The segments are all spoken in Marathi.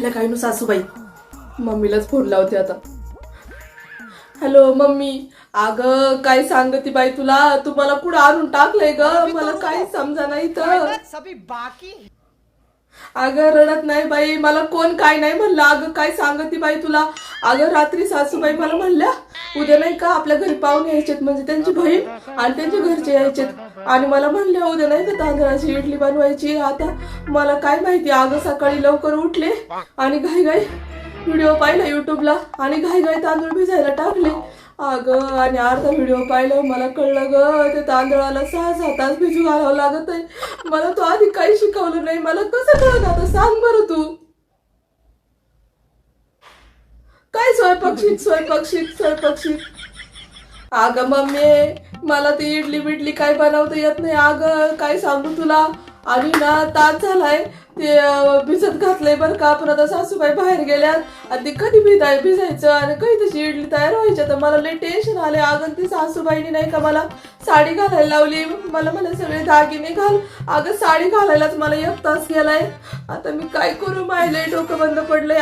उठल्या काय नु सासूबाई? मम्मीलाच फोन लावते आता. Hello mummy. अगं काय सांगती बाई तुला, तुम्हाला कुठं आणून टाकलंय ग, मला काही समजा नाही तर. अगं रडत नाही बाई, मला कोण काय नाही म्हणलं. अगं काय सांगती बाई तुला. अगं रात्री सासूबाई मला म्हणल्या उद्या नाही का आपल्या घरी पाहुणे यायचेत, म्हणजे त्यांची बहीण आणि त्यांच्या घरचे यायचेत, आणि मला म्हणल्या उद्या नाही का तांदळाची इडली बनवायची. आता मला काय माहिती. अगं सकाळी लवकर उठले आणि घाई घाई व्हिडिओ पाहिला युट्यूबला आणि घाई घाई तांदूळ भिजायला टाकले. अगं आणि अर्धा व्हिडिओ पाहिलं, मला कळलं ग ते तांदळाला 6-6 तास भिजू घालावं लागत आहे. मला तो आधी काही शिकवलं नाही, मला कसं कळत आता सांग बरं तू. काय स्वयंपाक शिक. अगं मम्मी मला ती इडली बिडली काय बनवता येत नाही. अगं काय सांगू तुला. आणि ना तास झालाय ते भिजत घातलंय बरं का, पण आता सासूबाई बाहेर गेल्यात आणि ते कधी भिजायचं आणि कधी तशी इडली तयार व्हायची. तर मला लई टेन्शन आले. अगं ती सासूबाईनी नाही का मला साडी घालायला लावली, मला सगळे दागिने घाल. अगं साडी घालायलाच मला 1 तास गेलाय. आता मी काय करू, मायले डोकं बंद पडलंय.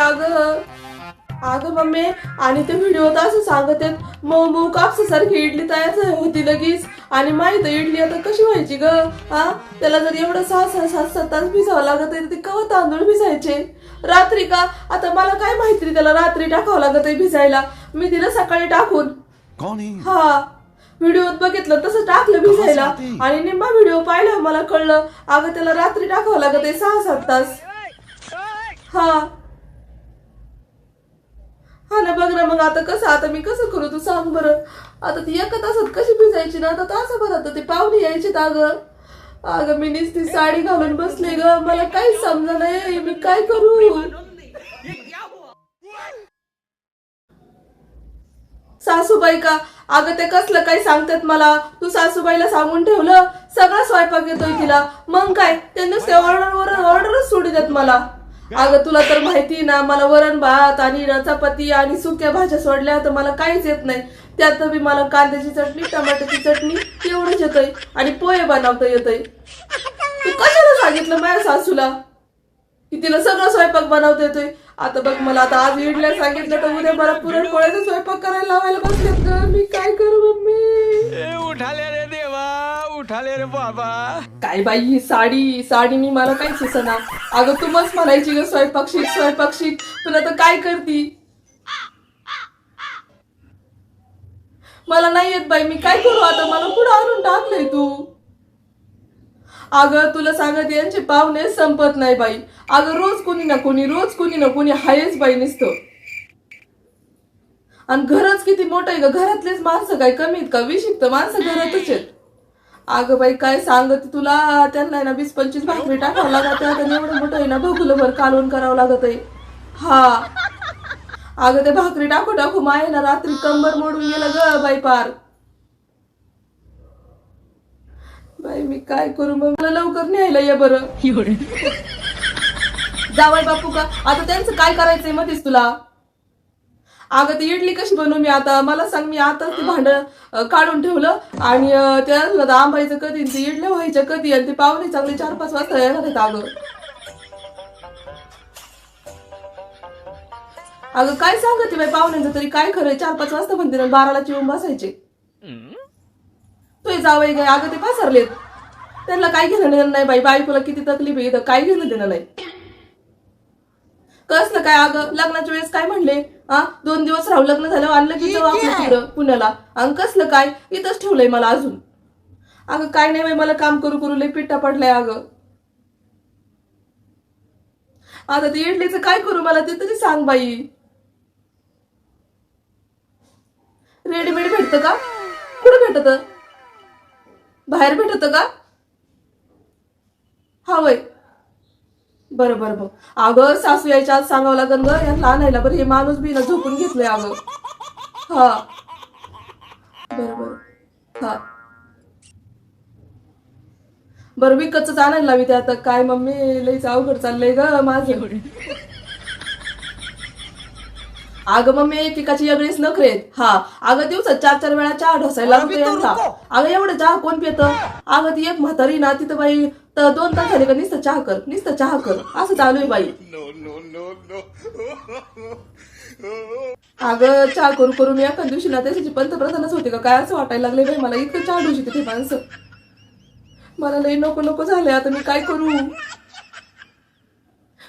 अगं मम्मी आणि ते व्हिडिओत असं सांगत आहेत मऊ मऊ कापसासारखी इडली तयार होती लगेच. आणि माहित इडली आता कशी व्हायची ग. त्याला जर एवढं 6-7 तास भिजावं लागत आहे, ते कवा तांदूळ भिजायचे रात्री का. आता मला काय माहिती त्याला रात्री टाकावं लागत आहे भिजायला. मी तिला सकाळी टाकून व्हिडिओत बघितलं तसं टाकलं भिजायला आणि निम्मा व्हिडिओ पाहिला मला कळलं अगं त्याला रात्री टाकावं लागत आहे 6-7 तास. हा ना बघ ना. मग आता मी कसं करू तू सांग बरं. आता ती 1 तासात कशी भिजायची ना. आता तासाभरात ते पाहुणे यायचे. अगं मी नुसती साडी घालून बसले ग, मला काही समजा नाही मी काय करू. सासूबाई का. अगं ते कसलं काही सांगतात मला. तू सासूबाईला सांगून ठेवलं सगळा स्वयंपाक येतोय तिला, मग काय ते नुसते ऑर्डरच सोडू देत मला. अगं तुला तर माहिती ना मला वरण भात आणि चपाती आणि सुक्या भाज्या सोडल्या तर मला काहीच येत नाही. त्यात बी मला कांद्याची चटणी टमाट्याची चटणी एवढंच येतंय आणि पोहे बनवता येतंय. तू कशाला सांगितलं माझ्या सासूला की तिला सगळं स्वयंपाक बनवता येतोय. आता बघ मला आता आज इडल्या सांगितलं तर उद्या मला पुरणपोळ्याचा स्वयंपाक करायला लावायला बसलेत ग. मी काय करू मम्मी. उठाले रे देवा, उठाले रे बाबा. काय बाई ही साडी मला काही सुचना. अगं तू मस्त म्हणायची ग स्वयंपाक शिक, पण आता काय करती. मला नाही येत बाई, मी काय करू आता. मला पुढे आणून टाकलंय तू. अगं तुला सांगत यांचे पाहुणे संपत नाही बाई. अगं रोज कोणी ना कोणी हायच बाई नुसतं. आणि घरच किती मोठं आहे ग. घरातलेच माणसं काय कमी आहेत का. 20 माणसं घरातच आहेत. अगं बाई काय सांगते तुला. त्यांना ना 20-25 भाकरी टाकावं लागत आहे. एवढं मोठं आहे ना भगुलभर कालवण करावं लागत आहे. अगं ते भाकरी टाकू माय ना रात्री कंबर मोडून गेलं ग बाई पार. बाई मी काय करू मग. मला लवकर न्यायला ये बरं. जावई बापू का. आता त्यांचं काय करायचंय मध्येच तुला. अगं ती इडली कशी बनवू मी आता मला सांग. मी आता ते भांड काढून ठेवलं आणि त्या आंबायचं कधी ती इडल्या व्हायच्या कधी आणि ते पाहुणे चांगले 4-5 वाजता येणार आहेत. अगं काय सांगते बाई पाहुण्यांचं तरी काय खरंय. 4-5 वाजता म्हणते ना 12ला चिवून बसायचे. तू जावई गे. अगं ते पसरलेत. त्यांना काय घेणं देणं नाही बाई. बायकोला किती तकलीफ आहे. काय घेणं देणं नाही. कसलं काय. अगं लग्नाच्या वेळेस काय म्हणले 2 दिवस राहू लग्न झालं आणलं की जाऊ आपलं तिकडं पुण्याला. आणि कसलं काय इथंच ठेवलंय मला अजून. अगं काय नाही बाई मला काम करू लय पिट्टा पडलाय. अगं आता ते इडलीचं काय करू मला ते तरी सांग बाई. रेडीमेड भेटतं का. कुठं भेटत. बाहेर भेटत का. हा वय बरं बघ. अगं सासू यायच्या आज सांगावं लागेल ग यांना आणायला. बरं हे माणूस बी ना झोपून घेतलंय. अगं बरं बरं विकतच आणायला लावी ते आता. काय मम्मी लईच अवघड चाललंय ग माझं. अगं मम्मी एकेकाची वेगळीच नखरे आहेत. अगं दिवसात 4-4 वेळा चहा ढोसायला लागतो यांना. अगं एवढं चहा कोण पितं. अगं ती एक म्हातारी ना तिथं बाई तर 2 तास झाले का नुसतं चहा कर, नुसतं चहा कर, असं चालू आहे बाई. अगं चहा करू करू मी एका दिवशी ना त्याची पंतप्रधानच होते का काय असं वाटायला लागले बाई मला. इतकं चहा डोशी ते माणसं. मला लई नको नको झाले आता मी काय करू.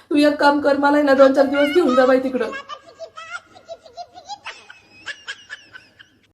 तू एक काम कर, मला ना 2-4 दिवस घेऊन जा बाई तिकडं.